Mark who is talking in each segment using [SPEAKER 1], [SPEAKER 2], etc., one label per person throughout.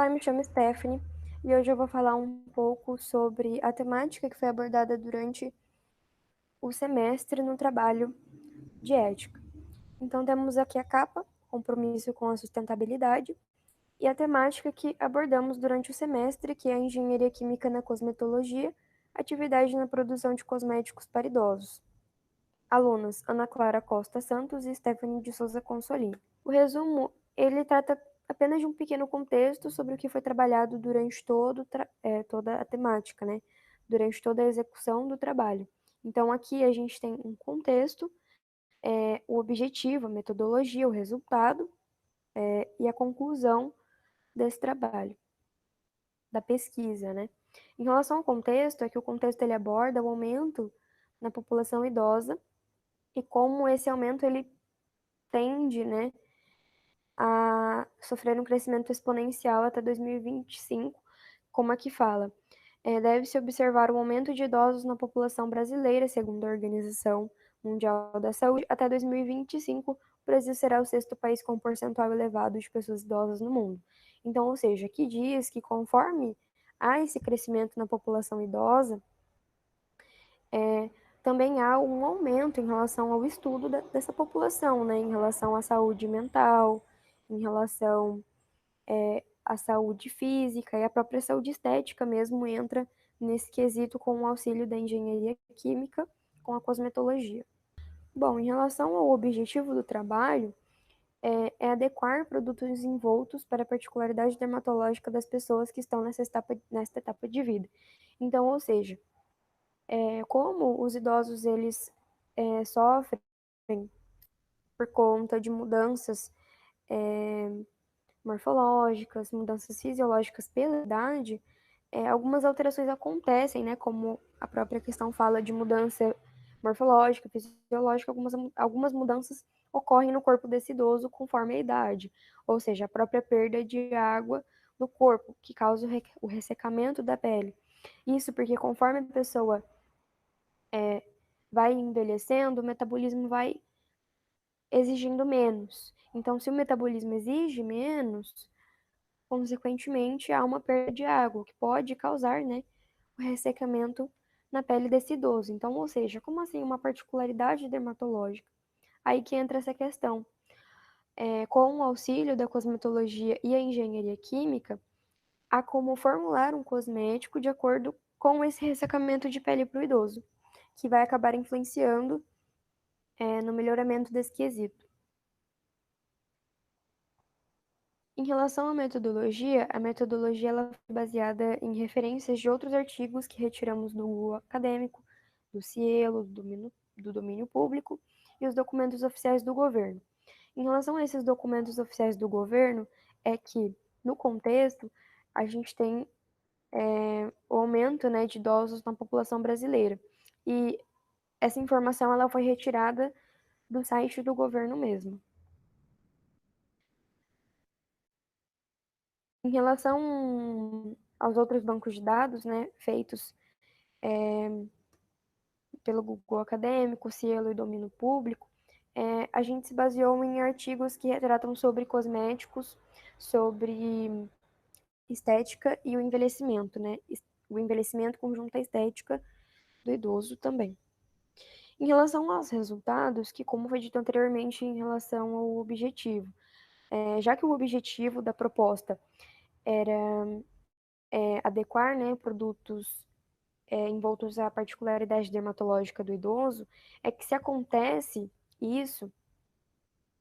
[SPEAKER 1] Olá, me chamo Stephanie e hoje eu vou falar um pouco sobre a temática que foi abordada durante o semestre no trabalho de ética. Então, temos aqui a capa, compromisso com a sustentabilidade, e a temática que abordamos durante o semestre, que é a engenharia química na cosmetologia, atividade na produção de cosméticos para idosos. Alunas Ana Clara Costa Santos e Stephanie de Souza Consolim. O resumo, ele trata apenas de um pequeno contexto sobre o que foi trabalhado durante toda a temática, né? Durante toda a execução do trabalho. Então, aqui a gente tem um contexto, o objetivo, a metodologia, o resultado, e a conclusão desse trabalho, da pesquisa, né? Em relação ao contexto, é que o contexto ele aborda o aumento na população idosa e como esse aumento ele tende, né, a sofrer um crescimento exponencial até 2025, como aqui fala. Deve-se observar o aumento de idosos na população brasileira, segundo a Organização Mundial da Saúde. Até 2025, o Brasil será o sexto país com um percentual elevado de pessoas idosas no mundo. Então, ou seja, aqui diz que conforme há esse crescimento na população idosa, também há um aumento em relação ao estudo dessa população, né, em relação à saúde mental, em relação à saúde física e a própria saúde estética mesmo entra nesse quesito com o auxílio da engenharia química com a cosmetologia. Bom, em relação ao objetivo do trabalho, é adequar produtos envoltos para a particularidade dermatológica das pessoas que estão nesta etapa de vida. Então, ou seja, como os idosos eles sofrem por conta de mudanças morfológicas, mudanças fisiológicas pela idade, algumas alterações acontecem, né? Como a própria questão fala de mudança morfológica, fisiológica, algumas mudanças ocorrem no corpo desse idoso conforme a idade, ou seja, a própria perda de água no corpo, que causa o ressecamento da pele. Isso porque conforme a pessoa vai envelhecendo, o metabolismo vai exigindo menos. Então, se o metabolismo exige menos, consequentemente, há uma perda de água, que pode causar, né, o ressecamento na pele desse idoso. Então, ou seja, como assim uma particularidade dermatológica? Aí que entra essa questão. Com o auxílio da cosmetologia e a engenharia química, há como formular um cosmético de acordo com esse ressecamento de pele para o idoso, que vai acabar influenciando, no melhoramento desse quesito. Em relação à metodologia, a metodologia ela foi baseada em referências de outros artigos que retiramos do Google Acadêmico, do Cielo, do domínio público e os documentos oficiais do governo. Em relação a esses documentos oficiais do governo, é que, no contexto, a gente tem o aumento, né, de idosos na população brasileira. E essa informação ela foi retirada do site do governo mesmo. Em relação aos outros bancos de dados, né, feitos pelo Google Acadêmico, Cielo e Domínio Público, a gente se baseou em artigos que retratam sobre cosméticos, sobre estética e o envelhecimento, né? O envelhecimento conjunto à estética do idoso também. Em relação aos resultados, que como foi dito anteriormente em relação ao objetivo, já que o objetivo da proposta era adequar, né, produtos envoltos à particularidade dermatológica do idoso, é que se acontece isso,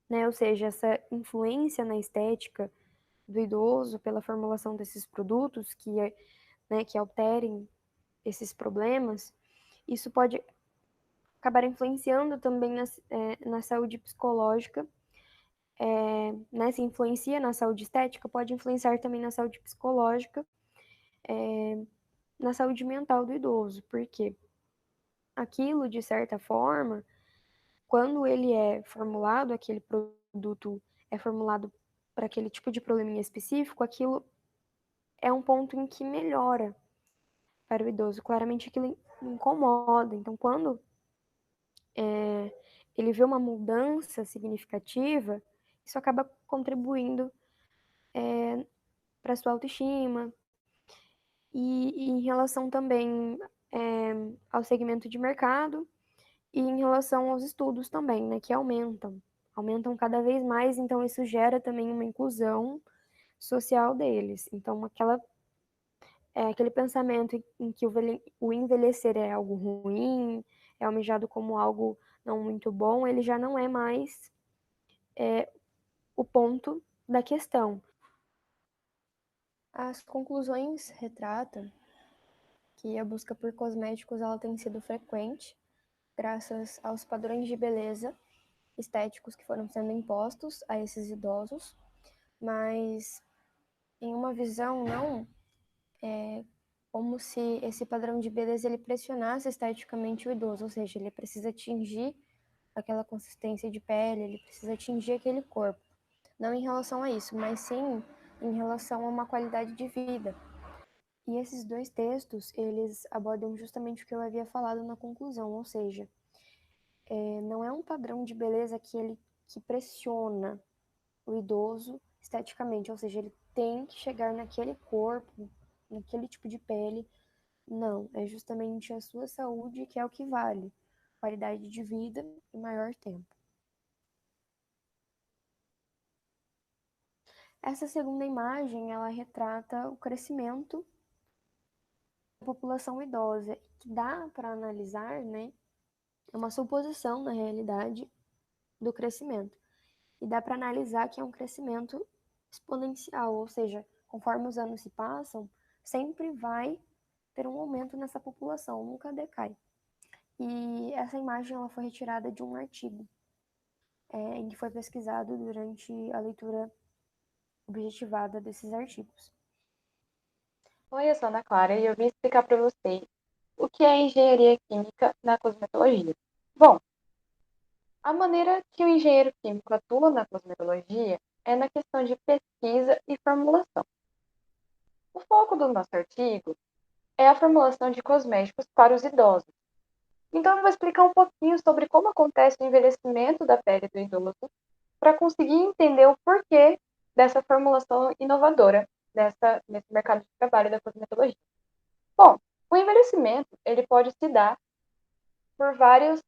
[SPEAKER 1] né, ou seja, essa influência na estética do idoso pela formulação desses produtos né, que alterem esses problemas, isso pode acabar influenciando também na saúde psicológica, né, se influencia na saúde estética, pode influenciar também na saúde psicológica, na saúde mental do idoso, porque aquilo, de certa forma, quando ele é formulado, aquele produto é formulado para aquele tipo de probleminha específico, aquilo é um ponto em que melhora para o idoso. Claramente aquilo incomoda. Então, quando ele vê uma mudança significativa, isso acaba contribuindo para sua autoestima. E em relação também ao segmento de mercado e em relação aos estudos também, né, que aumentam cada vez mais, então isso gera também uma inclusão social deles. Então, aquele pensamento em que o envelhecer é algo ruim, é almejado como algo não muito bom, ele já não é mais o ponto da questão. As conclusões retratam que a busca por cosméticos ela tem sido frequente, graças aos padrões de beleza estéticos que foram sendo impostos a esses idosos, mas em uma visão não como se esse padrão de beleza ele pressionasse esteticamente o idoso, ou seja, ele precisa atingir aquela consistência de pele, ele precisa atingir aquele corpo. Não em relação a isso, mas sim em relação a uma qualidade de vida. E esses dois textos, eles abordam justamente o que eu havia falado na conclusão, ou seja, não é um padrão de beleza que pressiona o idoso esteticamente, ou seja, ele tem que chegar naquele corpo, naquele tipo de pele. Não, é justamente a sua saúde que é o que vale. Qualidade de vida e maior tempo. Essa segunda imagem, ela retrata o crescimento da população idosa, que dá para analisar, né, é uma suposição na realidade do crescimento. E dá para analisar que é um crescimento exponencial, ou seja, conforme os anos se passam, sempre vai ter um aumento nessa população, nunca decai. E essa imagem ela foi retirada de um artigo em que foi pesquisado durante a leitura objetivada desses artigos.
[SPEAKER 2] Oi, eu sou a Ana Clara e eu vim explicar para vocês o que é engenharia química na cosmetologia. Bom, a maneira que o engenheiro químico atua na cosmetologia é na questão de pesquisa e formulação. O foco do nosso artigo é a formulação de cosméticos para os idosos. Então, eu vou explicar um pouquinho sobre como acontece o envelhecimento da pele do idoso para conseguir entender o porquê dessa formulação inovadora nesse mercado de trabalho da cosmetologia. Bom, o envelhecimento ele pode se dar por vários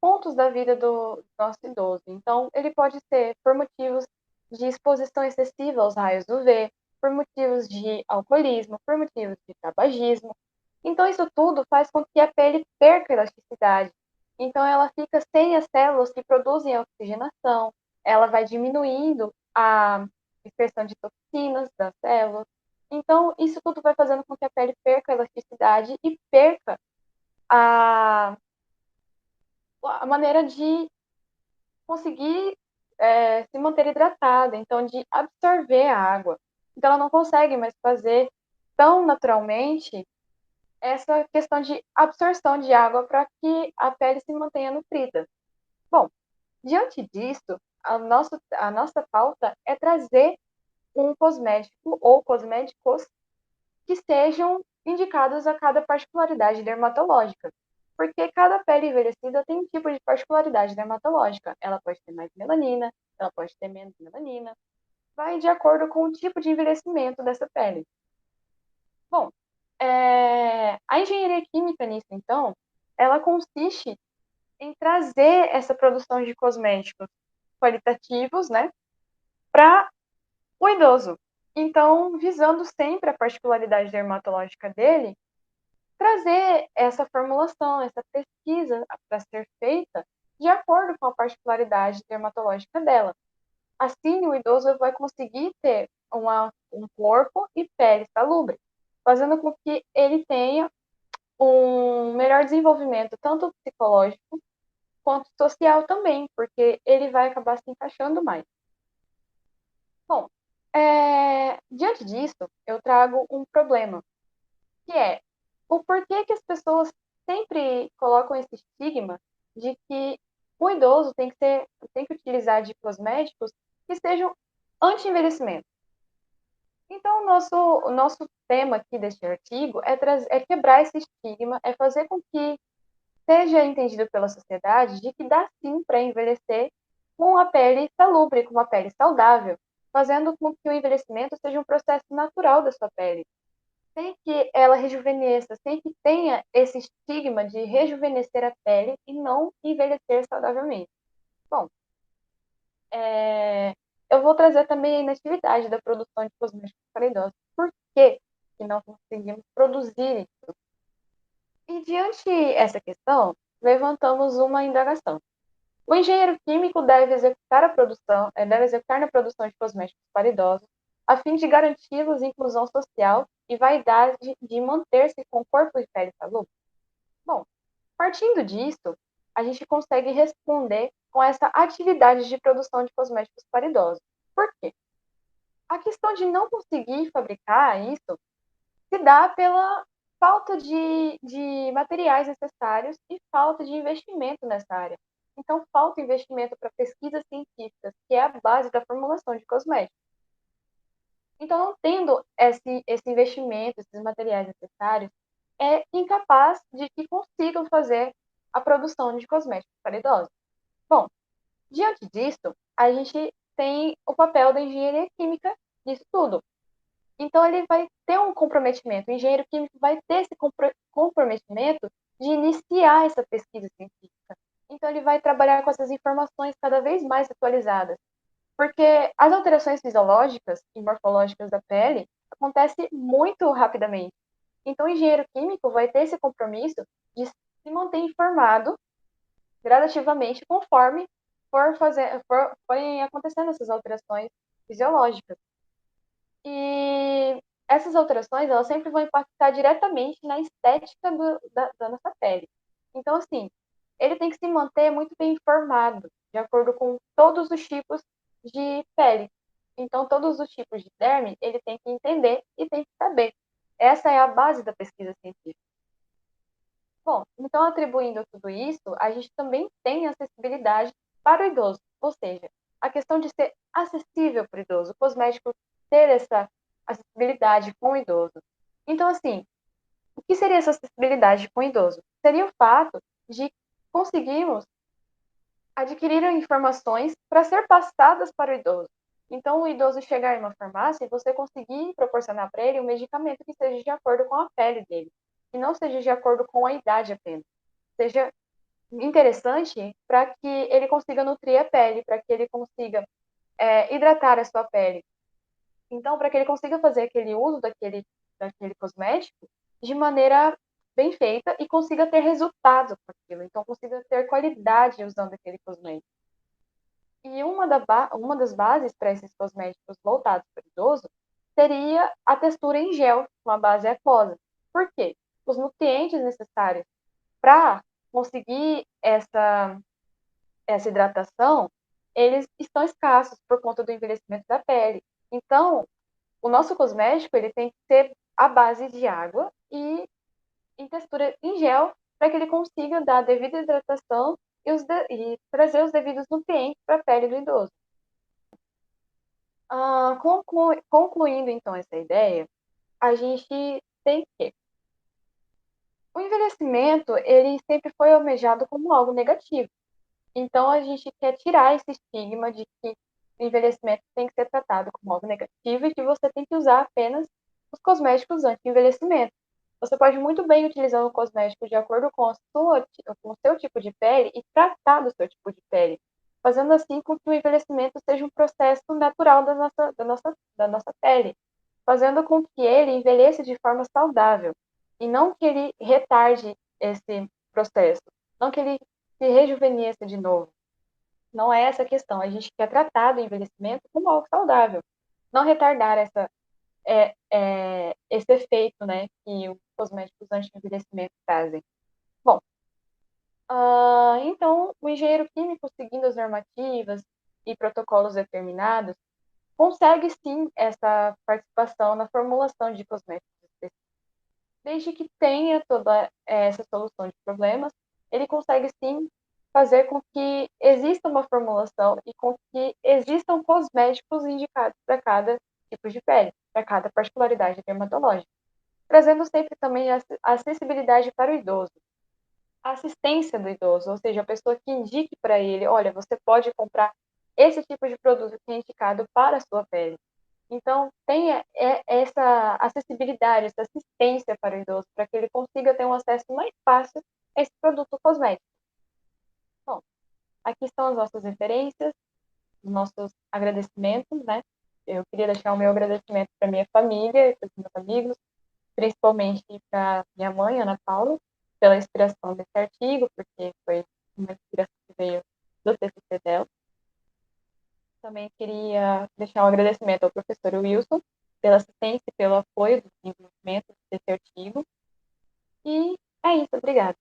[SPEAKER 2] pontos da vida do nosso idoso. Então, ele pode ser por motivos de exposição excessiva aos raios UV, por motivos de alcoolismo, por motivos de tabagismo. Então, isso tudo faz com que a pele perca elasticidade. Então, ela fica sem as células que produzem a oxigenação, ela vai diminuindo a dispersão de toxinas das células. Então, isso tudo vai fazendo com que a pele perca a elasticidade e perca a maneira de conseguir se manter hidratada, então de absorver a água. Então ela não consegue mais fazer tão naturalmente essa questão de absorção de água para que a pele se mantenha nutrida. Bom, diante disso, a nossa pauta é trazer um cosmético ou cosméticos que sejam indicados a cada particularidade dermatológica. Porque cada pele envelhecida tem um tipo de particularidade dermatológica. Ela pode ter mais melanina, ela pode ter menos melanina. Vai de acordo com o tipo de envelhecimento dessa pele. Bom, a engenharia química nisso, então, ela consiste em trazer essa produção de cosméticos qualitativos, né, para o idoso. Então, visando sempre a particularidade dermatológica dele, trazer essa formulação, essa pesquisa para ser feita de acordo com a particularidade dermatológica dela. Assim, o idoso vai conseguir ter um corpo e pele salubre, fazendo com que ele tenha um melhor desenvolvimento, tanto psicológico quanto social também, porque ele vai acabar se encaixando mais. Bom, diante disso, eu trago um problema, que é o porquê que as pessoas sempre colocam esse estigma de que o idoso tem que utilizar de cosméticos que sejam anti-envelhecimento. Então, o nosso tema aqui deste artigo é quebrar esse estigma, é fazer com que seja entendido pela sociedade de que dá sim para envelhecer com a pele salubre, com uma pele saudável. fazendo com que o envelhecimento seja um processo natural da sua pele, sem que ela rejuvenesça, sem que tenha esse estigma de rejuvenescer a pele e não envelhecer saudavelmente. Bom, eu vou trazer também a inatividade da produção de cosméticos para idosos. Por que não conseguimos produzir isso? E diante essa questão, levantamos uma indagação. O engenheiro químico deve executar deve executar na produção de cosméticos para idosos, a fim de garanti-los inclusão social e vaidade de manter-se com corpo e pele salubre? Bom, partindo disso, a gente consegue responder com essa atividade de produção de cosméticos para idosos. Por quê? A questão de não conseguir fabricar isso se dá pela falta de materiais necessários e falta de investimento nessa área. Então, falta investimento para pesquisas científicas, que é a base da formulação de cosméticos. Então, não tendo esse investimento, esses materiais necessários, é incapaz de que consigam fazer a produção de cosméticos para idosos. Bom, diante disso, a gente tem o papel da engenharia química nisso tudo. Então, ele vai ter um comprometimento, o engenheiro químico vai ter esse comprometimento de iniciar essa pesquisa científica. Então, ele vai trabalhar com essas informações cada vez mais atualizadas, porque as alterações fisiológicas e morfológicas da pele acontecem muito rapidamente. Então, o engenheiro químico vai ter esse compromisso de se manter informado gradativamente conforme forem acontecendo essas alterações fisiológicas. E essas alterações, elas sempre vão impactar diretamente na estética da nossa pele. Então, assim, ele tem que se manter muito bem informado, de acordo com todos os tipos de pele. Então, todos os tipos de derme, ele tem que entender e tem que saber. Essa é a base da pesquisa científica. Bom, então, atribuindo tudo isso, a gente também tem acessibilidade para o idoso, ou seja, a questão de ser acessível para o idoso, o cosmético ter essa acessibilidade com o idoso. Então, assim, o que seria essa acessibilidade com o idoso? Seria o fato de conseguirmos adquirir informações para ser passadas para o idoso. Então, o idoso chegar em uma farmácia e você conseguir proporcionar para ele um medicamento que seja de acordo com a pele dele, que não seja de acordo com a idade apenas. Seja interessante para que ele consiga nutrir a pele, para que ele consiga hidratar a sua pele. Então, para que ele consiga fazer aquele uso daquele cosmético de maneira bem feita e consiga ter resultado com aquilo. Então, consiga ter qualidade usando aquele cosmético. E uma das bases para esses cosméticos voltados para o idoso seria a textura em gel, com a base aquosa. Por quê? Os nutrientes necessários para conseguir essa hidratação, eles estão escassos por conta do envelhecimento da pele. Então, o nosso cosmético ele tem que ter a base de água e em textura em gel para que ele consiga dar a devida hidratação e trazer os devidos nutrientes para a pele do idoso. Concluindo, então, essa ideia, a gente tem que o envelhecimento ele sempre foi almejado como algo negativo. Então, a gente quer tirar esse estigma de que o envelhecimento tem que ser tratado como algo negativo e que você tem que usar apenas os cosméticos anti-envelhecimento. Você pode muito bem utilizar o cosmético de acordo com com o seu tipo de pele e tratar do seu tipo de pele, fazendo assim com que o envelhecimento seja um processo natural da nossa pele, fazendo com que ele envelheça de forma saudável e não que ele retarde esse processo, não que ele se rejuvenesça de novo. Não é essa a questão. A gente quer tratar do envelhecimento como algo saudável, não retardar esse efeito, né, que os cosméticos anti-envelhecimento trazem. Bom, então, o engenheiro químico, seguindo as normativas e protocolos determinados, consegue sim essa participação na formulação de cosméticos específicos. Desde que tenha toda essa solução de problemas, ele consegue sim fazer com que exista uma formulação e com que existam cosméticos indicados para cada tipo de pele, para cada particularidade dermatológica, trazendo sempre também a acessibilidade para o idoso, a assistência do idoso, ou seja, a pessoa que indique para ele, olha, você pode comprar esse tipo de produto que é indicado para a sua pele. Então, tenha essa acessibilidade, essa assistência para o idoso, para que ele consiga ter um acesso mais fácil a esse produto cosmético. Bom, aqui estão as nossas referências, os nossos agradecimentos, né? Eu queria deixar o meu agradecimento para minha família, para os meus amigos, principalmente para minha mãe, Ana Paula, pela inspiração desse artigo, porque foi uma inspiração que veio do TCC dela. Também queria deixar um agradecimento ao professor Wilson pela assistência e pelo apoio do desenvolvimento desse artigo. E é isso, obrigada.